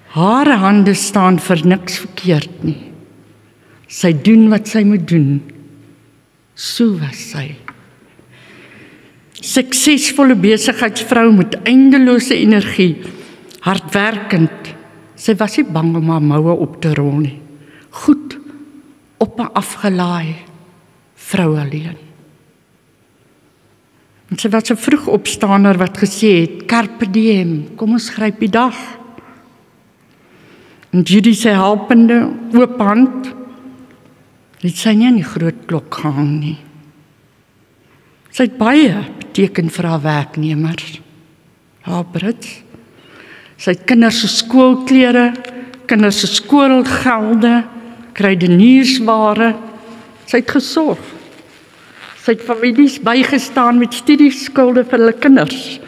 haar hande staan vir niks verkeerd nie. Sy doen wat sy moet doen. So was sy. Suksesvolle besigheidsvrou met eindelose energie, hardwerkend. Sy was nie bang om haar moue op te rol nie. Goed op en afgelaai, vrou alleen. En sy was 'n vroegopstaaner wat gesê het, carpe diem, kom ons gryp die dag. En Judy sy helpende, oop hand, het sy nie in die groot klok gehang nie. Sy het baie beteken vir haar werknemers, haar Brits. Sy het kinders se skoolklere, kinders se skoolgelde, kruideniersware. Sy het gesorg. Sy het families bygestaan met studieskulde vir hulle kinders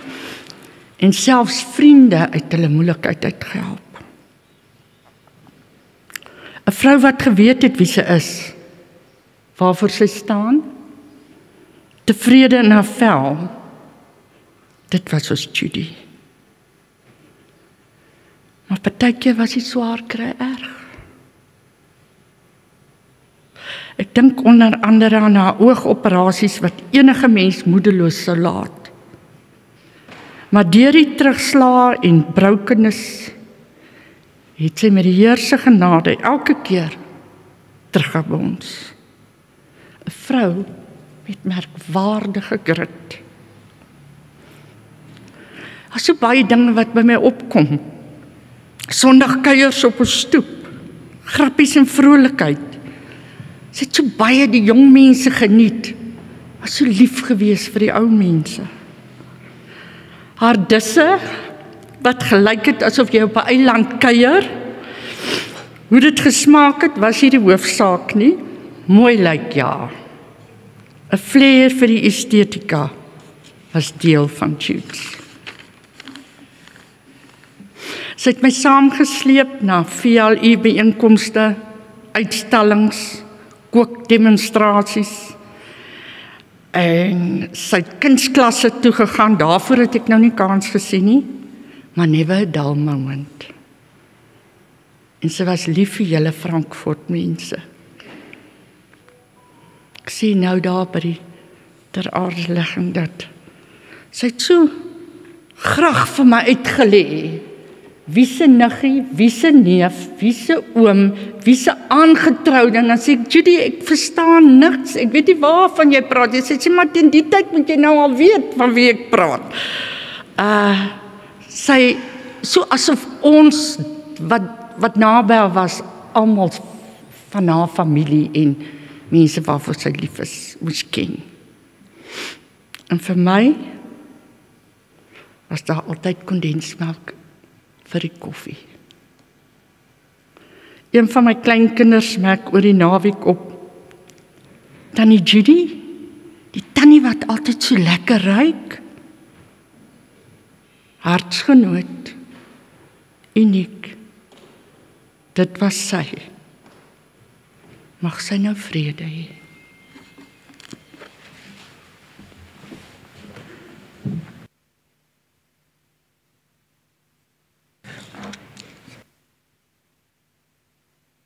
en selfs vriende uit hulle moeilikheid uitgehelp. 'n Vrou wat geweet het wie sy is, waarvoor sy staan, tevrede in haar vel, dit was ons Judy. Maar partykeer was die swaar kry erg. Ek dink onder andere aan haar oogoperasies wat enige mens moedeloos sou laat. Maar deur die terugslae en broukenis het sy met die Heer se genade elke keer teruggebons. 'n Vrou met merkwaardige grit. Daar's so baie dinge wat by my opkom. Sondag kuiers op ons stoep. Grappies en vrolikheid. Sy het so baie die jong mense geniet. Was so lief gewees vir die ou mense. Haar disse, wat gelyk het asof jy op 'n eiland kuier. Hoe dit gesmaak het, was nie die hoofsaak nie. Mooi lyk ja. 'n Flair vir die estetika was deel van Jude's. Sy het my saamgesleep na VLU byeenkomste, uitstallings, kookdemonstrasies. En sy het kunsklasse toegegaan, daarvoor het ek nou nie kans gesien nie, maar never a dull moment. En sy was lief vir julle Frankfurt mense. Ek sien nou daar by die ter aardlegging dat sy het so graag vir my uitgelê. Wie se niggie, wie se neef, wie se oom, wie se aangetroude, en dan sê ek, Judy, ek verstaan niks, ek weet nie waarvan jy praat, jy sê, maar teen die tyd moet jy nou al weet van wie ek praat. Sy, so asof ons, wat naby was, almal van haar familie en mense waarvoor sy lief is, moes ken. En vir my, was daar altyd kondensmelk vir die koffie. Een van my kleinkinders merk oor die naweek op, Tannie Judy, die tannie wat altyd so lekker ruik, hartsgenoot, uniek, dit was sy. Mag sy nou vrede hê.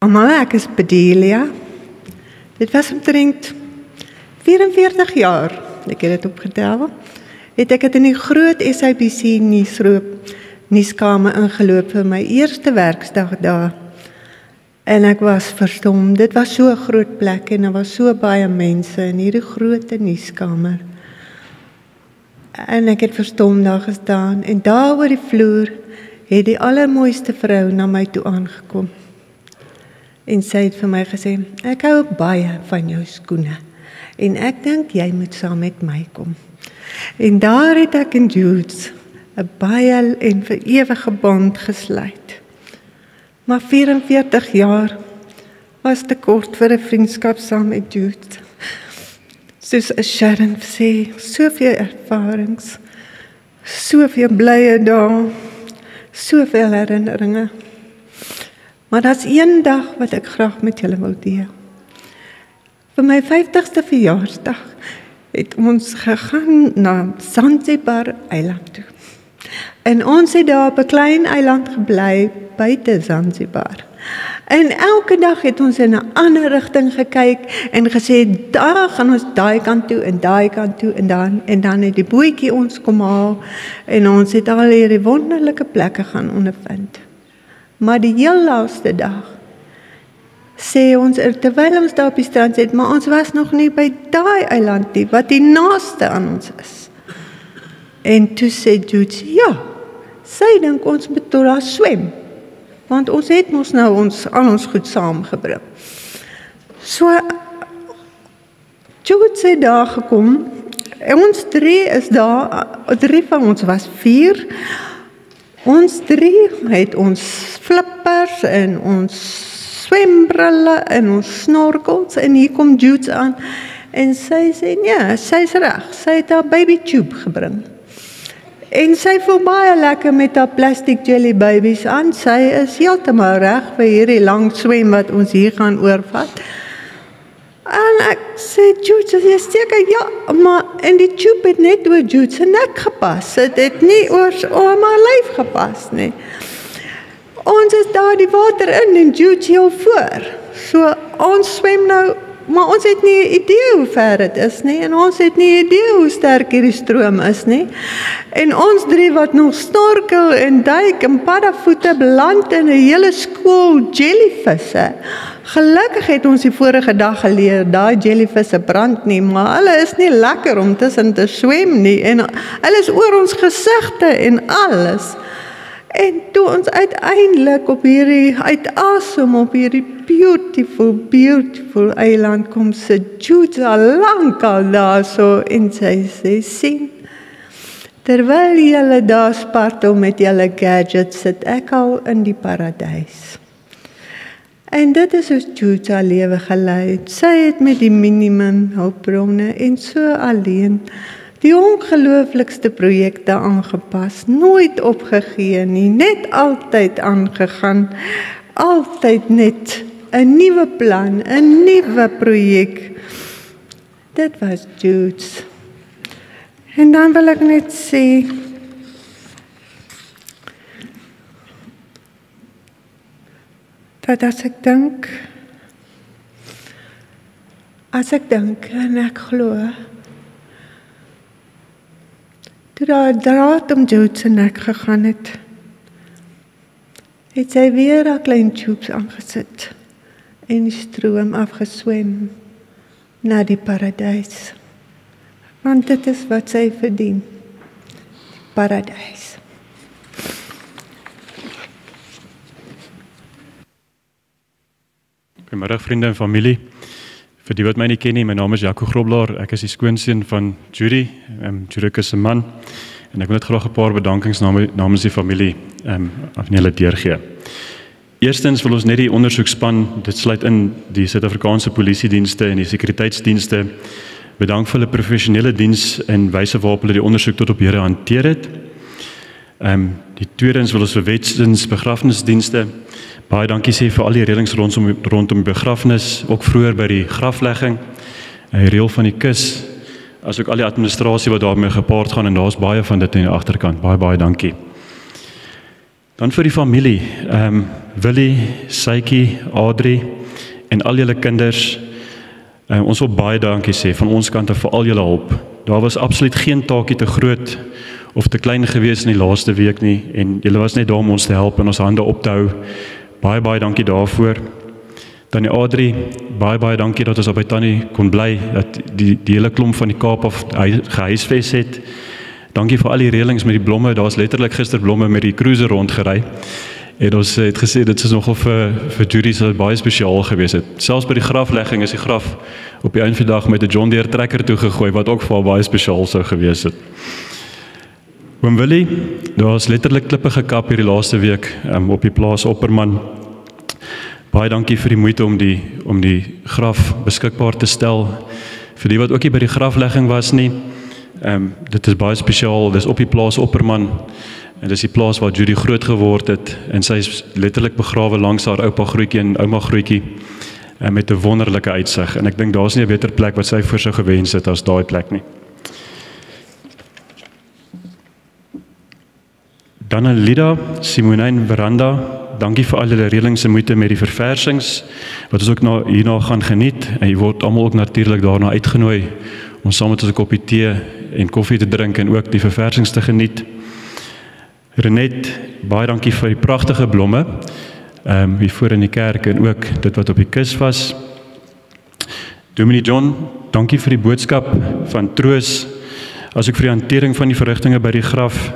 Mama, ek is Bedelia. Dit was omtrent 44 jaar, ek het dit opgetel, het ek het in die groot SABC nuuskamer ingeloop vir my eerste werksdag daar. En ek was verstom, dit was so 'n groot plek en daar was so baie mense in hierdie groot nuuskamer. En ek het verstom daar gestaan en daar oor die vloer het die allermooiste vrou na my toe aangekom. En sy het vir my gesê, ek hou baie van jou skoene en ek dink jy moet saam met my kom. En daar het ek en Judes 'n baie en vir ewige bond gesluit. Maar 44 jaar was te kort vir 'n vriendskap saam met Judes. Soos Sharon sê, soveel ervarings, soveel blye dae, soveel herinneringe. Maar daar's een dag wat ek graag met julle wil deel. Vir my 50ste verjaarsdag het ons gegaan na Zanzibar eiland toe. En ons het daar op 'n klein eiland gebly buite Zanzibar. En elke dag het ons in 'n ander rigting gekyk en gesê, daar gaan ons daai kant toe en daai kant toe en dan het die bootjie ons kom haal en ons het al hierdie wonderlike plekke gaan ondervind. Maar die heel laaste dag sê ons, terwyl ons daar op die strand sit, maar ons was nog nie by daai eiland nie, wat die naaste aan ons is. En toe sê Jude, ja, sy dink ons moet daar swem, want ons het mos nou al ons goed saamgebring. So, Jude sê daar gekom, ons 3 is daar, 3 van ons was 4, ons 3 het ons flippers en ons swembrille en ons snorkels en hier kom Jude aan en sy sê, ja, sy is reg, sy het haar baby tube gebring. En sy voel baie lekker met haar plastic jelly babies aan, sy is heeltemal reg vir hierdie lang swem wat ons hier gaan oorvat. En ek sê, Jude, jy seker, ja, maar en die tube het net oor Jude se nek gepas, het nie oor my lyf gepas nie. Ons is daar die water in en Jude heel voor. So ons swem nou, maar ons het nie 'n idee hoe ver dit is nie en ons het nie 'n idee hoe sterk hierdie stroom is nie. En ons 3 wat nog snorkel en duik en paddavoete beland in 'n hele skool jellyvisse. Gelukkig het ons die vorige dag geleer, daai jellyvisse brand nie, maar hulle is nie lekker om tussen te swem nie en hulle is oor ons gesigte en alles. En toe ons uiteindelik op hierdie uitasem op hierdie beautiful eiland kom sit Jude al lank al daar so en sy sê sien. Terwyl julle daar spartel met julle gadgets sit ek al in die paradys. En dit is hoe Jude haar lewe gelei het. Sy het met die minimum hulpbronne en so alleen die ongelooflikste projekte aangepas, nooit opgegee nie, net altyd aangegaan, altyd net 'n nuwe plan, 'n nuwe projek. Dit was Jude's. En dan wil ek net sê, dat as ek dink en ek glo, toe daar 'n draad om Jude se nek gegaan het sy weer haar klein tubes aangesit en die stroom afgeswem na die paradys. Want dit is wat sy verdien, die paradys. Goeiemôre vriende en familie. Vir die wat my nie ken nie, my naam is Jaco Groblaar. Ek is die skoonseun van Judy, Judy se man. En ek wil net graag 'n paar bedankings namens die familie aan julle deurgee. Eerstens wil ons net die ondersoekspan, dit sluit in die Suid-Afrikaanse polisiedienste en die sekuriteitsdienste, bedank vir hulle professionele diens en wyse waarop hulle die ondersoek tot op hede hanteer het. Die tweedens wil ons vir wetdiens begrafnisdienste baie dankie sê vir al die reëlings rondom die begrafnis, ook vroeër by die graflegging, die reël van die kus, asook al die administrasie wat daarmee gepaard gaan en daar's baie van dit in die agterkant. Baie dankie. Dan vir die familie, Willie, Sytjie, Adri en al julle kinders. Ons wil baie dankie sê van ons kant af vir al julle hulp. Daar was absoluut geen taakie te groot of te klein gewees in die laaste week nie en julle was net daar om ons te help en ons hande op te hou. Baie dankie daarvoor. Tannie Adri, baie dankie dat ons op by Tannie kon bly, dat die hele klomp van die Kaap af gehuisves het. Dankie vir al die reëlings met die blomme, daar is letterlik gister blomme met die cruiser rondgery. En ons het gesê, dit is nogal vir Judy so baie spesiaal gewees het. Selfs by die graflegging is die graf op die einde van die dag met 'n John Deere trekker toegegooi, wat ook vir haar baie spesiaal sou gewees het. Oom Willie, daar is letterlik klippe gekap hierdie laaste week op die plaas Opperman. Baie dankie vir die moeite om die graf beskikbaar te stel. Vir die wat ook nie by die graflegging was nie, dit is baie spesiaal, dis op die plaas Opperman. En dis die plaas waar Judy groot geword het en sy is letterlik begrawe langs haar oupa grootjie en ouma grootjie met 'n wonderlike uitsig. En ek dink daar's nie 'n beter plek wat sy voor sou gewens het as daai plek nie. Dan aan Lida, Simonijn, Veranda, dankie vir al julle reëlings en moeite met die verversings, wat ons ook hierna gaan geniet, en jy word almal ook natuurlik daarna uitgenooi, om saam met ons 'n koppie tee en koffie te drink, en ook die verversings te geniet. Renet, baie dankie vir die pragtige blomme, hier voor in die kerk, en ook dit wat op die kus was. Dominee John, dankie vir die boodskap van troos, as ook vir die hantering van die verrigtinge by die graf.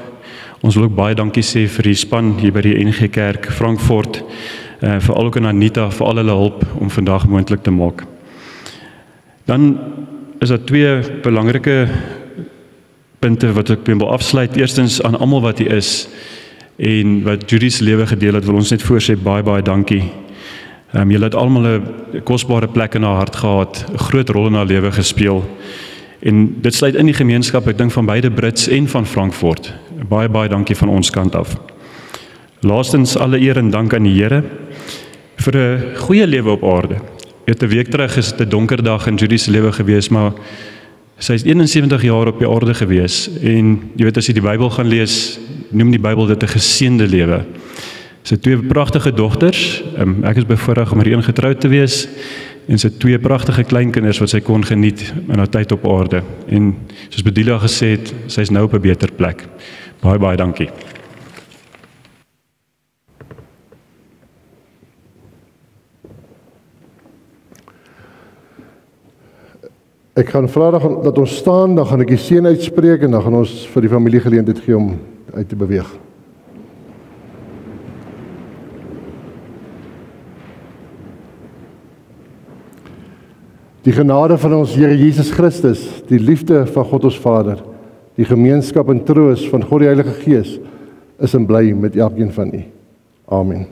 Ons wil ook baie dankie sê vir die span hier by die NG Kerk Frankfurt, veral ook aan Anita vir al hulle hulp om vandag moontlik te maak. Dan is daar twee belangrike punte wat ek wil afsluit. Eerstens aan almal wat hier is en wat Judy se lewe gedeel het, wil ons net voorsê baie dankie. Julle het almal 'n kosbare plek in haar hart gehad, 'n groot rol in haar lewe gespeel. En dit sluit in die gemeenskap, ek dink van beide Brits en van Frankfurt. Baie dankie van ons kant af. Laastens alle eer en dank aan die Here vir 'n goeie lewe op aarde. 'n week terug is dit 'n donker dag in Judy se lewe gewees, maar sy is 71 jaar op die aarde gewees. En jy weet, as jy die Bybel gaan lees, noem die Bybel dit 'n geseënde lewe. Sy het twee pragtige dogters. Ek is bevoorreg om met een getroud te wees. En sy het twee pragtige kleinkinders wat sy kon geniet in haar tyd op aarde. En soos Bedila gesê het, sy is nou op 'n beter plek. Baie dankie. Ek gaan vra dat ons staan, dan gaan ek die seën uitspreek en dan gaan ons vir die familie geleentheid gee om uit te beweeg. Die genade van ons Here Jesus Christus, die liefde van God ons Vader, die gemeenskap en troos van God die Heilige Gees, is en bly met elkeen van u. Amen.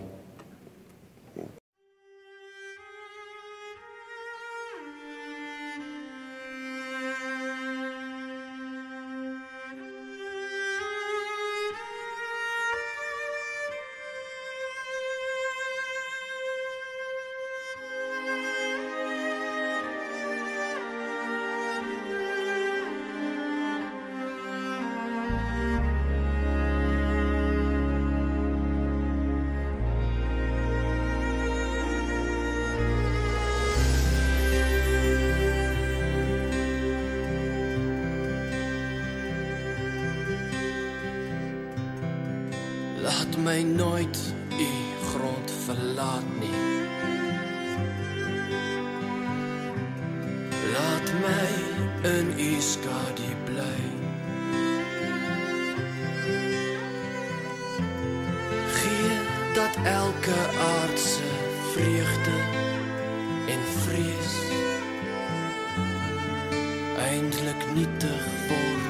Laat my nooit u grond verlaat nie. Laat my in u skadu bly. Gee dat elke aardse vreugde en vrees eindelijk nietig word.